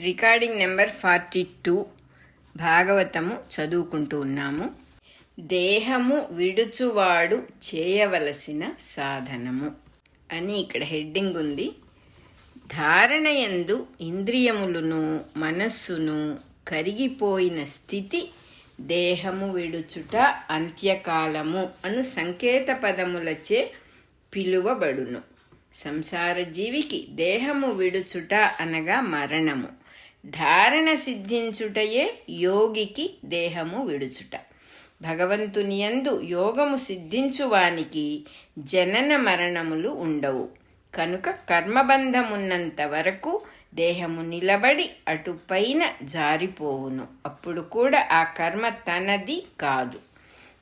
Recording number 42 భాగవతము చదువుకుంటూ ఉన్నాము. దేహము విడుచువాడు చేయవలసిన సాధనము అని ఇక్కడ హెడ్డింగ్ ఉంది. ధారణయందు ఇంద్రియములను మనస్సును కరిగిపోయిన స్థితి దేహము విడుచుట అంత్యకాలము అను సంకేత పదములచే పిలువబడును. సంసార జీవికి దేహము విడుచుట అనగా మరణము, ధారణ సిద్ధించుటయే యోగికి దేహము విడుచుట. భగవంతుని యందు యోగము సిద్ధించువానికి జనన మరణములు ఉండవు. కనుక కర్మబంధమున్నంత వరకు దేహము నిలబడి అటుపైన జారిపోవును. అప్పుడు కూడా ఆ కర్మ తనది కాదు.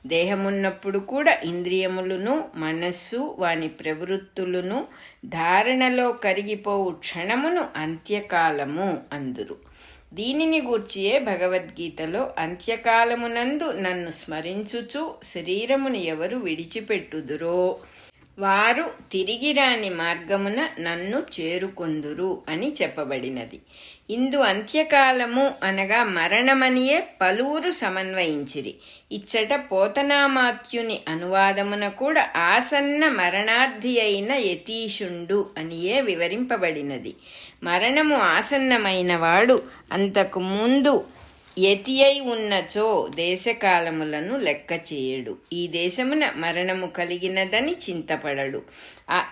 దేహమున్నప్పుడు కూడా ఇంద్రియములను మనస్సు వాని ప్రవృత్తులను ధారణలో కరిగిపోవు క్షణమును అంత్యకాలము అందురు. దీనిని గూర్చియే భగవద్గీతలో అంత్యకాలమునందు నన్ను స్మరించుచు శరీరమును ఎవరు విడిచిపెట్టుదురో వారు తిరిగిరాని మార్గమున నన్ను చేరుకొందురు అని చెప్పబడినది. ఇందు అంత్యకాలము అనగా మరణమనియే పలువురు సమన్వయించిరి. ఇచ్చట పోతనామాత్యుని అనువాదమున కూడా ఆసన్న మరణార్థి అయిన యతీషుండు అనియే వివరింపబడినది. మరణము ఆసన్నమైన వాడు అంతకు ముందు యతి అయి ఉన్నచో దేశకాలములను లెక్క చేయడు. ఈ దేశమున మరణము కలిగినదని చింతపడడు.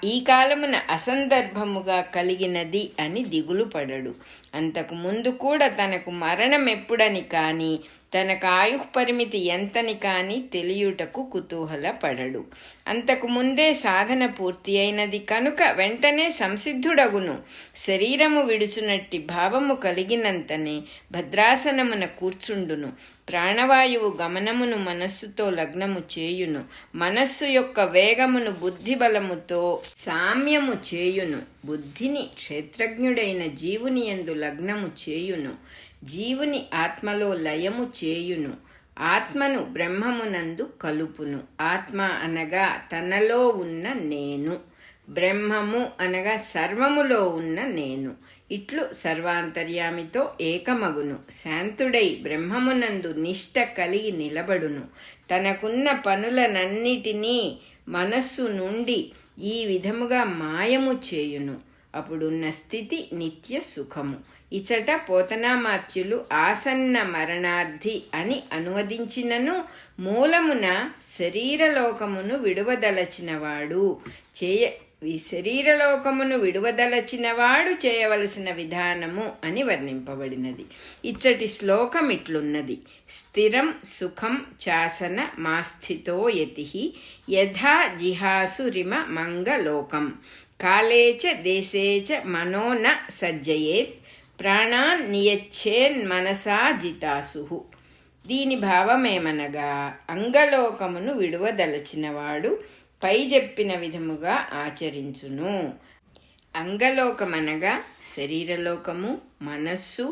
ఈ కాలమున అసందర్భముగా కలిగినది అని దిగులు పడడు. అంతకు ముందు కూడా తనకు మరణం ఎప్పుడని కానీ తనకు ఆయుఃపరిమితి ఎంతని కానీ తెలియుటకు కుతూహల పడడు. అంతకు ముందే సాధన పూర్తి అయినది కనుక వెంటనే సంసిద్ధుడగును. శరీరము విడుచునట్టి భావము కలిగినంతనే భద్రాసనమున కూర్చుండును. ప్రాణవాయువు గమనమును మనస్సుతో లగ్నము చేయును. మనస్సు యొక్క వేగమును బుద్ధి బలముతో సామ్యము చేయును. బుద్ధిని క్షేత్రజ్ఞుడైన జీవుని యందు లగ్నము చేయును. జీవుని ఆత్మలో లయము చేయును. ఆత్మను బ్రహ్మమునందు కలుపును. ఆత్మ అనగా తనలో ఉన్న నేను, బ్రహ్మము అనగా సర్వములో ఉన్న నేను. ఇట్లు సర్వాంతర్యామితో ఏకమగును. శాంతుడై బ్రహ్మమునందు నిష్ట కలిగి నిలబడును. తనకున్న పనులనన్నిటినీ మనస్సు నుండి ఈ విధముగా మాయము చేయును. అప్పుడున్న స్థితి నిత్య సుఖము. ఇచట పోతనామాత్యులు ఆసన్న మరణార్థి అని అనువదించినను మూలమున శరీరలోకమును విడువదలచినవాడు చేయవలసిన విధానము అని వర్ణింపబడినది. ఇచ్చటి శ్లోకం ఇట్లున్నది. స్థిరం సుఖం చాసన మాస్థితో యతిః యథా జిహాసురిమ మంగలోకం కాలేచ దేశేచ మనో న సజ్జయేత్ ప్రాణాన్ నియచ్చేన్ మనసా జితాసుః. దీని భావమేమనగా అంగలోకమును విడువదలచినవాడు పై చెప్పిన విధముగా ఆచరించును. అంగలోకమనగా శరీరలోకము, మనస్సు,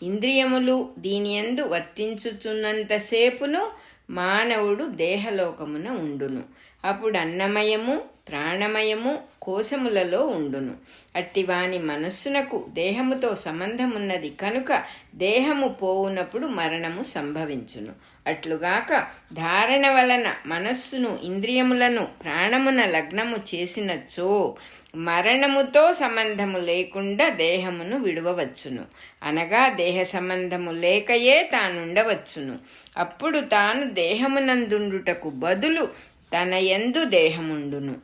ఇంద్రియములు దీనియందు వర్తించుచున్నంతసేపును మానవుడు దేహలోకమున ఉండును. అప్పుడు అన్నమయము ప్రాణమయము కోశములలో ఉండును. అట్టివాని మనస్సునకు దేహముతో సంబంధమున్నది కనుక దేహము పోవునప్పుడు మరణము సంభవించును. అట్లుగాక ధారణ వలన మనస్సును ఇంద్రియములను ప్రాణమున లగ్నము చేసినచో మరణముతో సంబంధము లేకుండా దేహమును విడువవచ్చును. అనగా దేహ సంబంధము లేకయే తానుండవచ్చును. అప్పుడు తాను దేహమునందుండుటకు బదులు తన యందు దేహముండును.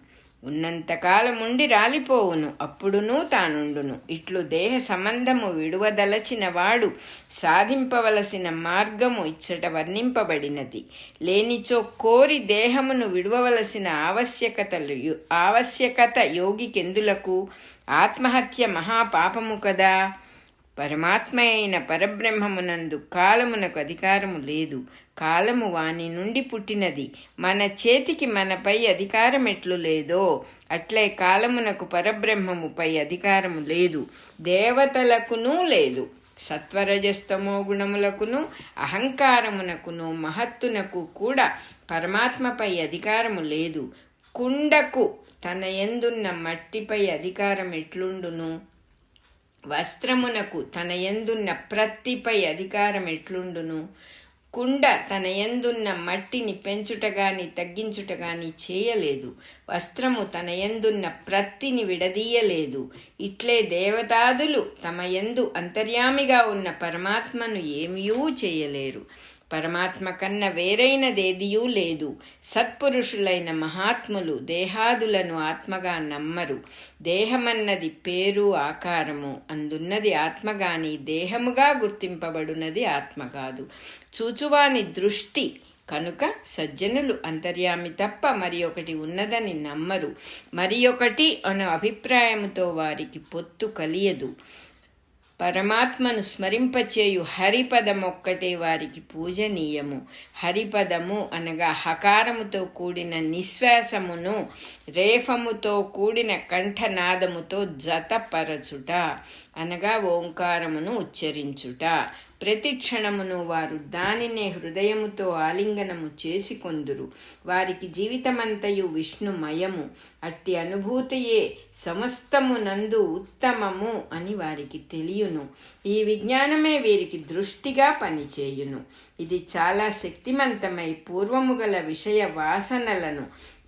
ఉన్నంతకాలముండి రాలిపోవును. అప్పుడునూ తానుండును. ఇట్లు దేహ సంబంధము విడువదలచిన వాడు సాధింపవలసిన మార్గము ఇచ్చట వర్ణింపబడినది. లేనిచో కోరి దేహమును విడువవలసిన ఆవశ్యకత యోగికెందులకు? ఆత్మహత్య మహాపాపము కదా. పరమాత్మ అయిన పరబ్రహ్మమునందు కాలమునకు అధికారము లేదు. కాలము వాని నుండి పుట్టినది. మన చేతికి మనపై అధికారం ఎట్లు లేదో అట్లే కాలమునకు పరబ్రహ్మముపై అధికారము లేదు. దేవతలకునూ లేదు. సత్వరజస్తమో గుణములకును అహంకారమునకును మహత్తునకు కూడా పరమాత్మపై అధికారము లేదు. కుండకు తన యందున్న మట్టిపై అధికారం ఎట్లుండును? వస్త్రమునకు తన యందున్న ప్రత్తిపై అధికారం ఎట్లుండును? కుండ తన యందున్న మట్టిని పెంచుటగాని తగ్గించుటగాని చేయలేదు. వస్త్రము తన యందున్న ప్రత్తిని విడదీయలేదు. ఇట్లే దేవతాదులు తమ యందు అంతర్యామిగా ఉన్న పరమాత్మను ఏమీయూ చేయలేరు. పరమాత్మ కన్న వేరైనదేదియూ లేదు. సత్పురుషులైన మహాత్ములు దేహాదులను ఆత్మగా నమ్మరు. దేహమన్నది పేరు, ఆకారము. అందున్నది ఆత్మగాని దేహముగా గుర్తింపబడునది ఆత్మ కాదు. చూచువాని దృష్టి కనుక సజ్జనులు అంతర్యామి తప్ప మరి ఒకటి ఉన్నదని నమ్మరు. మరి ఒకటి అను అభిప్రాయముతో వారికి పొత్తు కలియదు. పరమాత్మను స్మరింపచేయు హరిపదమొక్కటే వారికి పూజనీయము. హరిపదము అనగా హకారముతో కూడిన నిశ్వాసమును రేఫముతో కూడిన కంఠనాదముతో జతపరచుట అనగా ఓంకారమును ఉచ్చరించుట. ప్రతి క్షణమును వారు దానినే హృదయముతో ఆలింగనము చేసుకొందురు. వారికి జీవితమంతయు విష్ణుమయము. అట్టి అనుభూతియే సమస్తమునందు ఉత్తమము అని వారికి తెలియను. ఈ విజ్ఞానమే వీరికి దృష్టిగా పనిచేయును. ఇది చాలా శక్తిమంతమై పూర్వము గల విషయ వాసనలను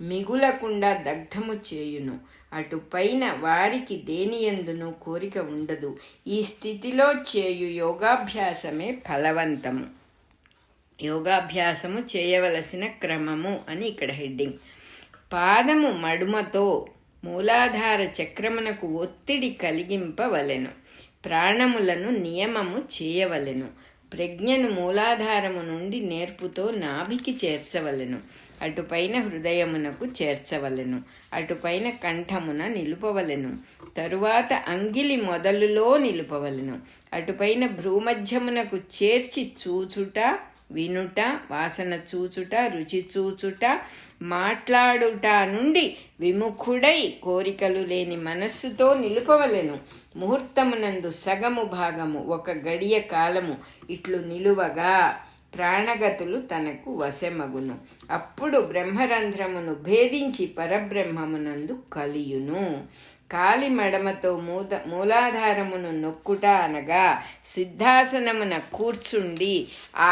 మిగులకుండా దగ్ధము చేయును. అటుపైన వారికి దేనియందును కోరిక ఉండదు. ఈ స్థితిలో చేయు యోగాభ్యాసమే ఫలవంతము. యోగాభ్యాసము చేయవలసిన క్రమము అని ఇక్కడ హెడ్డింగ్. పాదము మడుమతో మూలాధార చక్రమునకు ఒత్తిడి కలిగింపవలెను. ప్రాణములను నియమము చేయవలెను. ప్రజ్ఞను మూలాధారము నుండి నేర్పుతో నాభికి చేర్చవలెను. అటుపైన హృదయమునకు చేర్చవలెను. అటుపైన కంఠమున నిలుపవలెను. తరువాత అంగిలి మొదలులో నిలుపవలెను. అటుపైన భ్రూమధ్యమునకు చేర్చి చూచుట, వినుట, వాసన చూచుట, రుచి చూచుట, మాట్లాడుట నుండి విముఖుడై కోరికలు లేని మనస్సుతో నిలుపవలెను. ముహూర్తమునందు సగము భాగము 1 గడియ కాలము ఇట్లు నిలువగా ప్రాణగతులు తనకు వశమగును. అప్పుడు బ్రహ్మరంధ్రమును భేదించి పరబ్రహ్మమునందు కలియును. కాలి మడమతో మూలాధారమును నొక్కుట అనగా సిద్ధాసనమున కూర్చుండి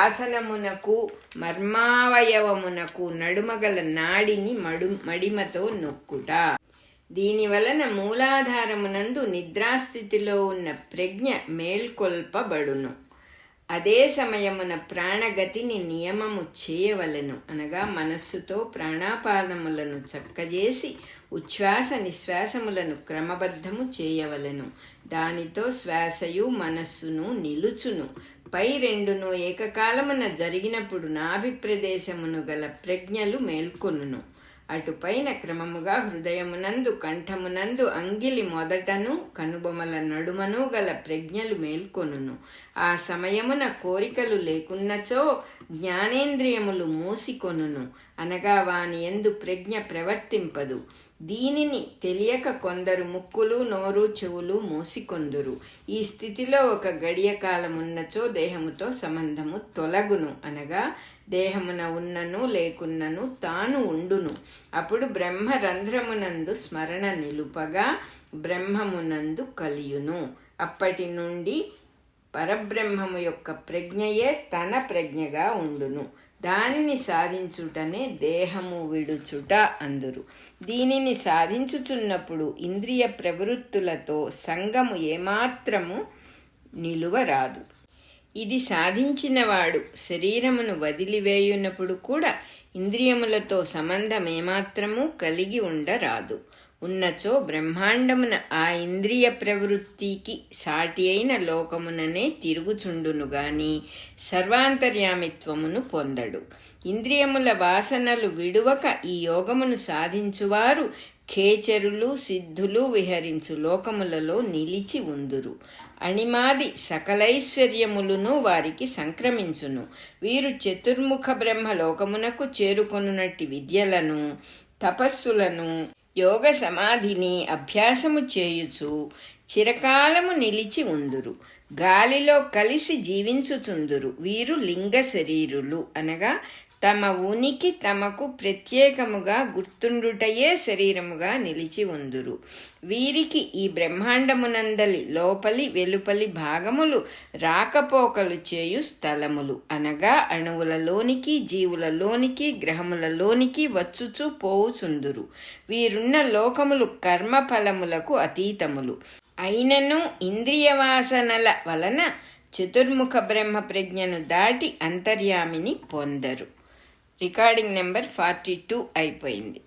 ఆసనమునకు మర్మావయవమునకు నడుమగల నాడిని మడిమతో నొక్కుట. దీనివలన మూలాధారమునందు నిద్రాస్థితిలో ఉన్న ప్రజ్ఞ మేల్కొల్పబడును. అదే సమయమున ప్రాణగతిని నియమము చేయవలెను. అనగా మనస్సుతో ప్రాణాపానములను చక్కజేసి ఉచ్ఛ్వాస నిశ్వాసములను క్రమబద్ధము చేయవలెను. దానితో శ్వాసయు మనస్సును నిలుచును. పై రెండును ఏకకాలమున జరిగినప్పుడు నాభి ప్రదేశమును గల ప్రజ్ఞలు మేల్కొనును. అటుపైన క్రమముగా హృదయమునందు, కంఠమునందు, అంగిలి మొదటను, కనుబొమల నడుమను గల ప్రజ్ఞలు మేల్కొనును. ఆ సమయమున కోరికలు లేకున్నచో జ్ఞానేంద్రియములు మూసికొనును. అనగా వాని యందు ప్రజ్ఞ ప్రవర్తింపదు. దీనిని తెలియక కొందరు ముక్కులు, నోరు, చెవులు మూసికొందురు. ఈ స్థితిలో 1 గడియ కాలమున్నచో దేహముతో సంబంధము తొలగును. అనగా దేహమున ఉన్నను లేకున్నను తాను ఉండును. అప్పుడు బ్రహ్మరంధ్రమునందు స్మరణ నిలుపగా బ్రహ్మమునందు కలియును. అప్పటి నుండి పరబ్రహ్మము యొక్క ప్రజ్ఞయే తన ప్రజ్ఞగా ఉండును. దానిని సాధించుటనే దేహము విడుచుట అందురు. దీనిని సాధించుచున్నప్పుడు ఇంద్రియ ప్రవృత్తులతో సంగము ఏమాత్రము నిలువరాదు. ఇది సాధించినవాడు శరీరమును వదిలివేయునప్పుడు కూడా ఇంద్రియములతో సంబంధం ఏమాత్రము కలిగి ఉండరాదు. ఉన్నచో బ్రహ్మాండమున ఆ ఇంద్రియ ప్రవృత్తికి సాటి అయిన లోకముననే తిరుగుచుండును గాని సర్వాంతర్యామిత్వమును పొందడు. ఇంద్రియముల వాసనలు విడువక ఈ యోగమును సాధించువారు ఖేచరులు, సిద్ధులు విహరించు లోకములలో నిలిచి ఉందురు. అణిమాది సకలైశ్వర్యములను వారికి సంక్రమించును. వీరు చతుర్ముఖ బ్రహ్మ లోకమునకు చేరుకొనున్నట్టి విద్యలను, తపస్సులను, యోగ సమాధిని అభ్యాసము చేయుచు చిరకాలము నిలిచి ఉందురు. గాలిలో కలిసి జీవించుచుందురు. వీరు లింగ శరీరులు అనగా తమ ఉనికి తమకు ప్రత్యేకముగా గుర్తుండుటయే శరీరముగా నిలిచి ఉందురు. వీరికి ఈ బ్రహ్మాండమునందలి లోపలి వెలుపలి భాగములు రాకపోకలు చేయు స్థలములు, అనగా అణువులలోనికి జీవులలోనికి గ్రహములలోనికి వచ్చుచు పోవుచుందురు. వీరున్న లోకములు కర్మఫలములకు అతీతములు అయినను ఇంద్రియవాసనల వలన చతుర్ముఖ బ్రహ్మ ప్రజ్ఞను దాటి అంతర్యామిని పొందరు. రికార్డింగ్ నెంబర్ 42 అయిపోయింది.